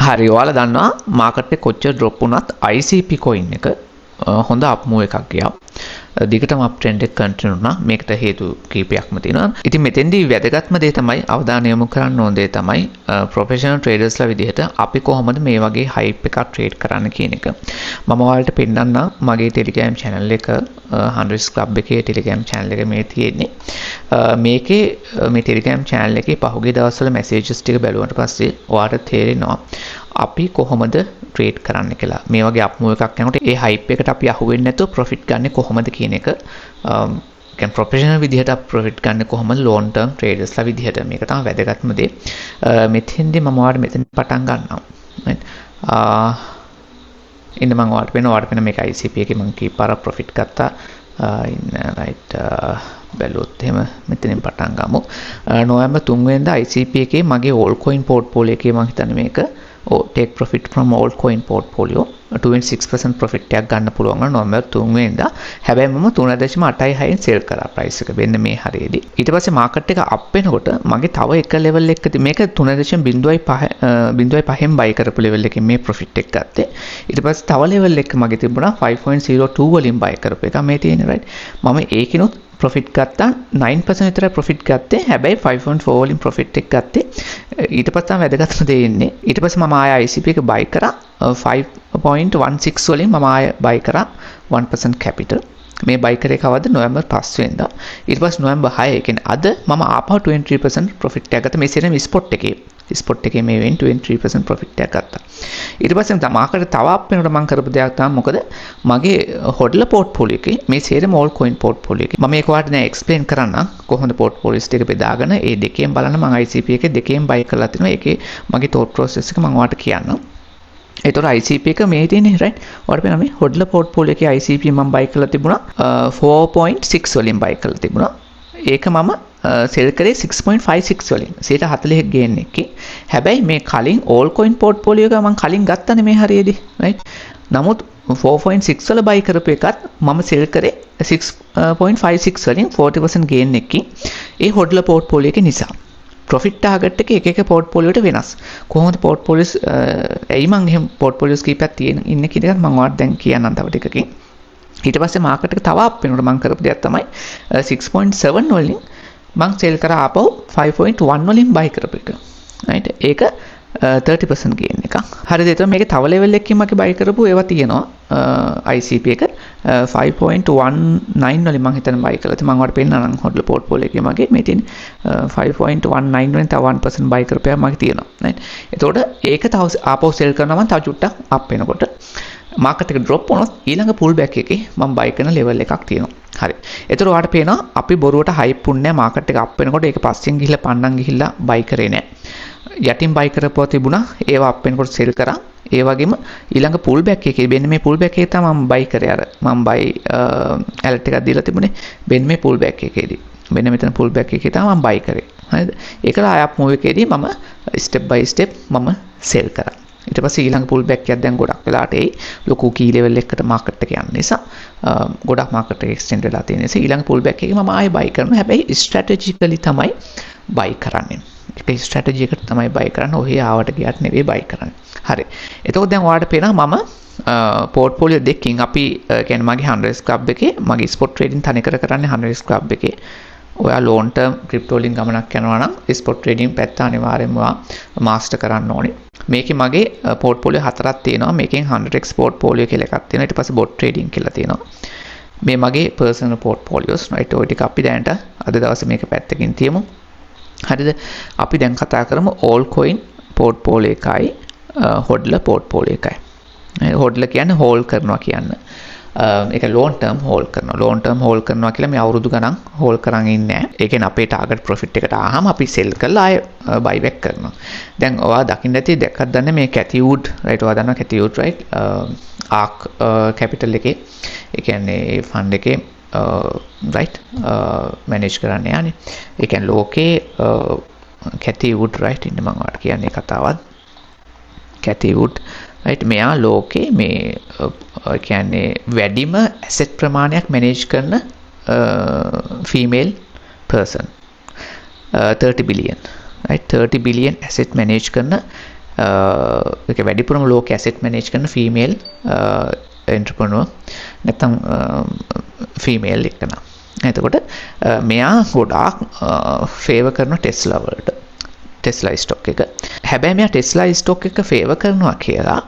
හරි ඔයාලා දන්නවා මාකට් එක කොච්චර ඩ්‍රොප් වුණත් ICP coin එක හොඳ අප් මූව් එකක් ගියා. දිගටම අප් ට්‍රෙන්ඩ් එක කන්ටිනියු වුණා. මේකට හේතු කීපයක්ම තියෙනවා. ඉතින් මෙතෙන්දී වැදගත්ම දේ තමයි අවධානය යොමු කරන්න ඕන දේ තමයි ප්‍රොෆෙෂනල් ට්‍රේඩර්ස්ලා විදිහට අපි කොහොමද මේ වගේ හයිප් එකක් ට්‍රේඩ් කරන්න කියන එක. මම ඔයාලට පෙන්නන්නම් මගේ Telegram channel එක 100 Club එකේ Telegram channel එක මේ තියෙන්නේ. මේකේ මේ Telegram channel එකේ පහුගිය දවස්වල messages ටික බැලුවට පස්සේ ඔයාලට තේරෙනවා අපි කොහොමද ට්‍රේඩ් කරන්න කියලා. මේ වගේ අප් මූව් එකක් යනකොට ඒ හයිප් එකට අපි අහු වෙන්නේ නැතුව ප්‍රොෆිට් ගන්න කොහොමද කියන එක කියන්නේ ප්‍රොෆෙෂනල් විදිහට ප්‍රොෆිට් ගන්න කොහොමද ලොන්గ్ ටර්ම් ට්‍රේඩර්ස්ලා විදිහට මේක තමයි වැදගත්ම දේ. මෙතෙන්දී මම ඔයාලට මෙතෙන් පටන් ගන්නවා. right ඉන්න මම ඔයාලට වෙන මේක ICP එකේ මම කීපාරක් ප්‍රොෆිට් ගත්තා. ඉන්න right බැලුවොත් එහෙම මෙතනින් පටන් ගමු. නොවැම්බර් 3 වෙනිදා ICP එකේ මගේ all coin portfolio එකේ මම හිතන්නේ මේක take profit from all coin portfolio 26% profit එකක් ගන්න පුළුවන් වුණා නොවැම්බර් 3 වෙනිදා. හැබැයි මම 3.86න් sell කරා price එක වෙන්න මේ හරියේදී. ඊට පස්සේ market එක up වෙනකොට මගේ තව එක level එකකදී මේක 3.05න් buy කරපු level එකකින් මේ profit එක ගත්තේ. ඊට පස්සේ තව level එකක මගේ තිබුණා 5.02 වලින් buy කරපු එක මේ තියෙන්නේ right. මම ඒකිනුත් profit ගත්තා 9% විතර profit ගත්තේ. හැබැයි 5.4 වලින් profit එක ගත්තේ. ඊට පස්සේ තමයි වැදගත්ම දේ ඉන්නේ. ඊට පස්සේ මම ආය ICP එක buy කරා 5.16 වලින් මම ආය buy කරා 1% capital. මේ buy කරේ කවද්ද නොවැම්බර් 5 වෙනිදා. ඊට පස්සේ නොවැම්බර් 6 කියන්නේ අද මම ආපහු 23% profit එකක් ගත්තා. මේ සේරම spot එකේ. spot එකේ මේ වෙන් 23% profit එකක් ගත්තා. ඊට පස්සේ මාකට් තව අප් වෙනකොට මම කරපු දෙයක් තමයි මොකද මගේ hodler portfolio එකේ මේ සේරම all coin portfolio එකේ මම ඒක ඔයාලට දැන් explain කරන්න කොහොමද portfolios ටික බෙදාගෙන ඒ දෙකෙන් බලන්න මම ICP එකේ දෙකෙන් buy කරලා තිනවා. ඒකේ මගේ thought process එක මම ඔයාලට කියන්නම්. ඒතර ICP එක මේ තියෙන්නේ right. ඔයාලට පේනවා මේ hodler portfolio එකේ ICP මම buy කරලා තිබුණා 4.6 වලින් buy කරලා තිබුණා. ඒක මම සෙල් කරේ 6.56 වලින් 140 ගේන් එකකින්. හැබැයි මේ කලින් all coin portfolio එක මම කලින් ගත්තනේ මේ හරියේදී right. නමුත් 4.6 වල buy කරපු එකත් මම සෙල් කරේ 6.56 වලින් 40% ගේන් එකකින්. ඒ hodler portfolio එක නිසා profit target එක එක portfolio වලට වෙනස්. කොහොමද portfolios ඇයි මම එහෙම portfolios කීපයක් තියෙන ඉන්නේ කියන එක මම ඔයාලට දැන් කියන්නම් තව ටිකකින්. ඊට පස්සේ මාකට් එක තව අප් වෙනකොට මම කරපු දෙයක් තමයි 6.7 වලින් මම සෙල් කරා ආපහු 5.1 වලින් buy කරපු එක. right ඒක 30% ගේන් එකක්. හරිද? එතකොට මේකේ තව level එකකින් මගේ buy කරපු ඒවා තියෙනවා. ICP එක 5.19 වලින් මම හිතන්නේ buy කළා. ඉතින් මම ඔයාලට පෙන්නන්නම් hodler portfolio එකේ මගේ මේ තියෙන 5.19 වලින් තව 1% buy කරපුවා මගේ තියෙනවා. right එතකොට ඒක තව ආපහු sell කරනවා මම තව චුට්ටක් up වෙනකොට මාකට් එක ඩ්‍රොප් වුණොත් ඊළඟ පුල් බෑක් එකේ මම buy කරන level එකක් තියෙනවා. හරි. ඒතර ඔයාලට පේනවා අපි බොරුවට hype වුන්නේ නැහැ මාකට් එක up වෙනකොට ඒක පස්සෙන් ගිහිල්ලා පන්නන් ගිහිල්ලා buy කරේ නැහැ. යටින් buy කරපුවා තිබුණා ඒවා up වෙනකොට sell කරා. ඒ වගේම ඊළඟ pull back එකේ මෙන්න මේ pull back එකේ තමයි මම buy කරේ අර මම buy alert එකක් දීලා තිබුණේ මෙන්න මේ pull back එකේදී. මෙන්න මෙතන pull back එකේ තමයි මම buy කරේ. හරිද? ඒකලා ආය up move එකේදී මම step by step මම sell කරා. ඊට පස්සේ ඊළඟ pull back එකක් දැන් ගොඩක් වෙලාට එයි ලොකු key level එකකට market එක යන නිසා ගොඩක් market එක extend වෙලා තියෙන නිසා ඊළඟ pull back එකේ මම ආයෙ buy කරනවා. හැබැයි strategically තමයි buy කරන්නේ. ඒක strategy එකට තමයි buy කරන්නේ. ඔහේ ආවට ගියට නෙවෙයි buy කරන්නේ. හරි. එතකොට දැන් ඔයාලට පේනවා මම portfolio දෙකකින් අපි කියන්නේ මගේ 100 club එකේ මගේ spot trading තනිකර කරන්නේ 100 club එකේ. ඔයා long term crypto වලින් ගමනක් යනවා නම් spot trading පැත්ත අනිවාර්යයෙන්ම master කරන්න ඕනේ. මේකේ මගේ portfolio හතරක් තියෙනවා. මේකෙන් 100x portfolio කියලා එකක් තියෙනවා. ඊට පස්සේ bot trading කියලා තියෙනවා. මේ මගේ personal portfolios right. ඔය ටික අපි දැනට අද දවසේ මේක පැත්තකින් තියමු. හරිද? අපි දැන් කතා කරමු all coin portfolio එකයි hodler portfolio එකයි. hodler කියන්නේ hold කරනවා කියන්නේ. ඒක long term hold කරනවා. long term hold කරනවා කියලා මේ අවුරුදු ගණන් hold කරන් ඉන්නේ නැහැ. ඒ කියන්නේ අපේ target profit එකට ආවම අපි sell කරලා ආය buy back කරනවා. දැන් ඔයා දකින්න ඇති දැක්කත් දන්නේ මේ Cathy Wood right ඔයා දන්නවා Cathy Wood right ARK capital එකේ ඒ කියන්නේ fund එකේ right manage කරන්න යන්නේ. ඒ කියන්නේ ලෝකේ Cathy Wood right ඉන්න මම ඔයාලට කියන්නේ කතාවක්. Cathy Wood right මෙයා ලෝකේ මේ කියන්නේ වැඩිම asset ප්‍රමාණයක් manage කරන female person 30 billion right 30 billion asset manage කරන ඒක වැඩිපුරම ලෝක ඇසෙට් මැනේජ් කරන ෆීමේල් එන්ටර්ප්‍රෙනර් නැත්නම් ෆීමේල් එක්කන. එතකොට මෙයා ගොඩාක් ෆේවර් කරන ටෙස්ලා වලට. ටෙස්ලා ස්ටොක් එක. හැබැයි මෙයා ටෙස්ලා ස්ටොක් එක ෆේවර් කරනවා කියලා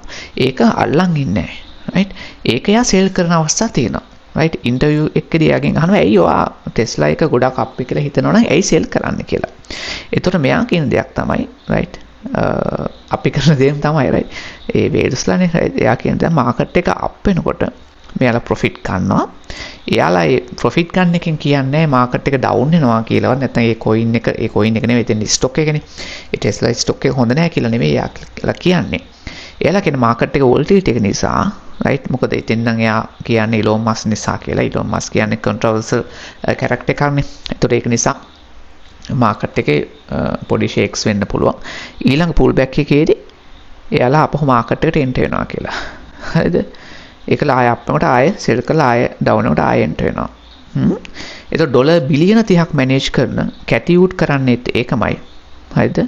ඒක අල්ලන් ඉන්නේ නැහැ. රයිට්? ඒක එයා සෙල් කරන අවස්ථා තියෙනවා. රයිට්? ඉන්ටර්විව් එකකදී එයාගෙන් අහනවා ඇයි ඔයා ටෙස්ලා එක ගොඩක් අප් කියලා හිතනවා නම් ඇයි සෙල් කරන්න කියලා. එතකොට මෙයා කියන දෙයක් තමයි රයිට්? අපි කරන දේ තමයි රයිට්? ඒ වේඩස්ලානේ රයිට්? එයා කියන දේ මාකට් එක අප් වෙනකොට මෙයාලා ප්‍රොෆිට් ගන්නවා. එයාලා ඒ ප්‍රොෆිට් ගන්න එකෙන් කියන්නේ මාකට් එක ඩවුන් වෙනවා කියලාවත් නැත්නම් ඒ කොයින් එක නෙවෙයි එතන ස්ටොක් එකනේ. ඒ ටෙස්ලා ස්ටොක් එක හොඳ නැහැ කියලා නෙවෙයි එයාලා කියන්නේ. එයාලා කියන මාකට් එක වොලටිලිටි එක නිසා රයිට් මොකද ඉතින් නම් එයා කියන්නේ ඉලෝන් මස්ක් නිසා කියලා. ඉලෝන් මස්ක් කියන්නේ කන්ට්‍රෝවර්සල් කැරක්ටර් එකක්නේ. ඒතකොට ඒක නිසා මාකට් එකේ පොඩි ෂේක්ස් වෙන්න පුළුවන්. ඊළඟ පුල් බෑක් එකේදී එයාලා අපහු මාකට් එකට එන්ටර් වෙනවා කියලා. හරිද? ඒකලා ආය අප් වෙනකොට ආය සෙල් කරලා ආය ඩවුන් වෙනකොට ආය එන්ටර් වෙනවා. ඒතකොට ඩොලර් බිලියන 30ක් මැනේජ් කරන කැටිවුඩ් කරන්නේත් ඒකමයි. හරිද?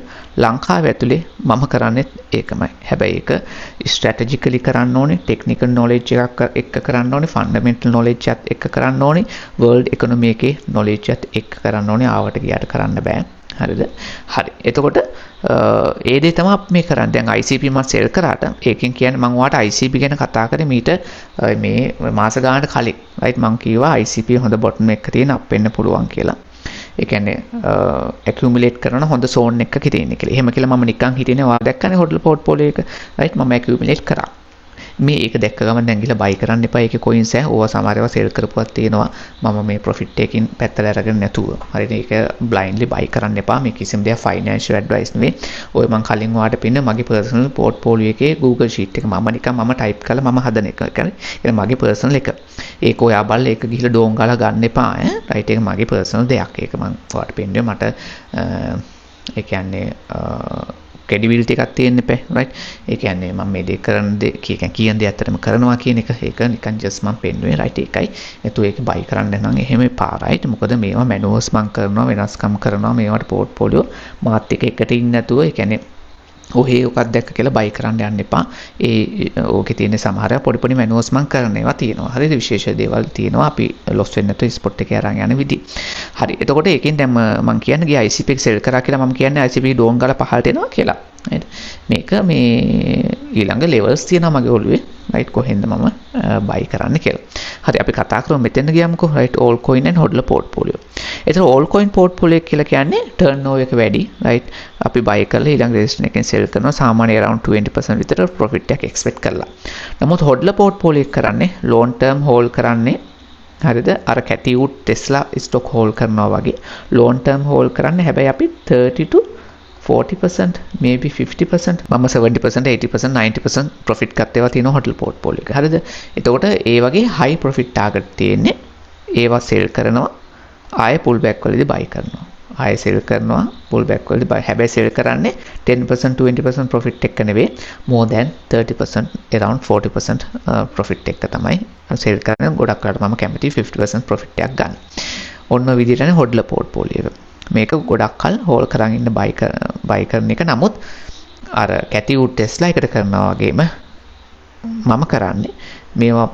ලංකාවේ ඇතුලේ මම කරන්නේත් ඒකමයි. හැබැයි ඒක ස්ට්‍රැටජිකලි කරන්න ඕනේ, ටෙක්නිකල් නොලෙජ් එකක් එක්ක කරන්න ඕනේ, ෆන්ඩමෙන්ටල් නොලෙජ් එකත් එක්ක කරන්න ඕනේ, වර්ල්ඩ් ඉකොනොමි එකේ නොලෙජ් එකත් එක්ක කරන්න ඕනේ. ආවට ගියාට කරන්න බෑ. හරිද? හරි. එතකොට ඒ දේ තමයි අපි මේ කරන්නේ. දැන් ICP මම සෙල් කරාට ඒකෙන් කියන්නේ මම ඔයාලට ICP ගැන කතා කරේ මීට මේ මාස ගානකට කලින්. රයිට්? මම කිව්වා ICP හොඳ බොටම් එකක තියෙන අප් වෙන්න පුළුවන් කියලා. ඒ කියන්නේ ඇකියුමුලේට් කරන හොඳ සෝන් එකක තියෙන කියලා. එහෙම කියලා මම නිකන් හිටියේ ඔයා දැක්කනේ හොඩල් පෝර්ට්ෆෝලියෝ එක. රයිට්? මම ඇකියුමුලේට් කරා. මේ ඒක දැක්ක ගමන් දැන් ගිහලා බයි කරන්න එපා. ඒකේ කොයින්ස් ඈ ඕවා සමහර ඒවා සෙල් කරපුවක් තියෙනවා. මම මේ ප්‍රොෆිට් එකකින් පැත්තට අරගෙන නැතුව. හරිද? ඒක බ්ලයින්ඩ්ලි බයි කරන්න එපා. මේ කිසිම දෙයක් ෆයිනෑන්ෂල් ඇඩ්වයිස් නෙවෙයි. ඔය මම කලින් ඔයාලට පින්න මගේ පර්සනල් පෝර්ට්ෆෝලියෝ එකේ Google Sheet එක මම ටයිප් කරලා මම හදන එක. ඒක මගේ පර්සනල් එක. ඒක ඔයා බලලා ඒක ගිහලා ඩෝන් ගාලා ගන්න එපා ඈ. රයිට්? ඒක මගේ පර්සනල් දෙයක්. ඒක මම ඔයාලට පින්නේ මට ඒ කියන්නේ ක්‍රෙඩිබිලිටි එකක් තියෙන්න එපා. රයිට්? ඒ කියන්නේ මම මේ දේ කරන දේ කියන දේ ඇත්තටම කරනවා කියන එක ඒක නිකන් ජස්ට් මම පෙන්නුවේ. රයිට්? ඒකයි. ඒතු ඒක බයි කරන්න නම් එහෙම එපා. රයිට්? මොකද මේවා මැනුවල්ස් මම කරනවා, වෙනස්කම් කරනවා. මේවට පෝර්ට්ෆෝලියෝ මාත් එකට ඉන්නේ නැතුව ඒ කියන්නේ ඔහේ ඔකක් දැක්ක කියලා බයි කරන්න යන්න එපා. ඕකේ තියෙන සමහර පොඩි මැනුවල්ස් මම කරන ඒවා තියෙනවා. හරිද? විශේෂ දේවල් තියෙනවා. අපි ලොස් වෙන්නේ නැතුව ස්පොට් එකේ අරන් යන විදි. හරි. එතකොට ඒකෙන් දැන් මම කියන්නේ ගියා ICP එක සෙල් කරා කියලා මම කියන්නේ ICP ඩෝන් ගාලා පහළට එනවා කියලා. right? මේක මේ ඊළඟ levels තියෙනවා මගේ ඔළුවේ. right? කොහෙන්ද මම buy කරන්න කියලා. හරි අපි කතා කරමු මෙතෙන් ගියාමුකෝ. right? all coin and hodler portfolio. ඒතර all coin portfolio කියලා කියන්නේ turnover එක වැඩි. right? අපි buy කරලා ඊළඟ registration එකෙන් sell කරනවා සාමාන්‍ය around 20% විතර profit එකක් expect කරලා. නමුත් hodler portfolio එක කරන්නේ long term hold කරන්නේ හරිද? අර කැටිවුඩ් ටෙස්ලා ස්ටොක් හෝල්ඩ් කරනවා වගේ long term hold කරන්නේ. හැබැයි අපි 30 to 40% maybe 50% මම 70% 80% 90% profit ගත්ත ඒවා තියෙනවා hotel portfolio එක. හරිද? එතකොට ඒ වගේ high profit target තියෙන්නේ. ඒවා sell කරනවා. ආයෙ pull back වලදී buy කරනවා. ආයෙ sell කරනවා pull back වලදී buy. හැබැයි sell කරන්නේ 10% 20% profit එක නෙවෙයි. more than 30% around 40% profit එක තමයි sell කරන්නේ. ගොඩක් වෙලාවට මම කැමති 50% profit එකක් ගන්න. ඔන්න ඔය විදිහටනේ hodler portfolio එක. මේක ගොඩක් කල් හෝල් කරන් ඉන්න බයි කරන එක. නමුත් අර කැටිවුඩ් ටෙස්ලා එකට කරනවා වගේම මම කරන්නේ මේවා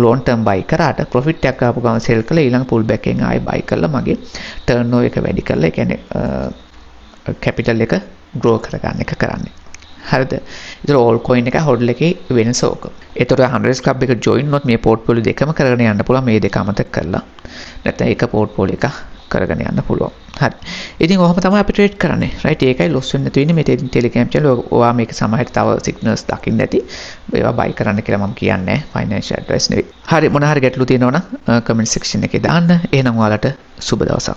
long term buy කරාට profit එකක් ආපු ගමන් sell කරලා ඊළඟ pull back එකෙන් ආයෙ buy කරලා මගේ turnover එක වැඩි කරලා ඒ කියන්නේ capital එක grow කරගන්න එක කරන්නේ. හරිද? ඒතර all coin එක hodl එකේ වෙනස ඕක. ඒතර 100 club එක join වුණොත් මේ portfolio දෙකම කරගෙන යන්න පුළුවන්. මේ දෙක අමතක කරලා නැත්නම් එක portfolio එක කරගෙන යන්න පුළුවන්. හරි. ඉතින් ඔහොම තමයි අපි ට්‍රේඩ් කරන්නේ. රයිට්? ඒකයි ලොස් වෙන්න නැතු වෙන්නේ මේ ටෙලිග්‍රෑම් channel. ඔයා මේක සමහරට තව සිග්නල්ස් දකින්න ඇති. ඒවා බයි කරන්න කියලා මම කියන්නේ ෆයිනෑන්ෂල් ඇඩ්වයිස් නෙවෙයි. හරි මොන හරි ගැටලු තියෙනවා නම් කමෙන්ට් සෙක්ෂන් එකේ දාන්න. එහෙනම් ඔයාලට සුබ දවසක්.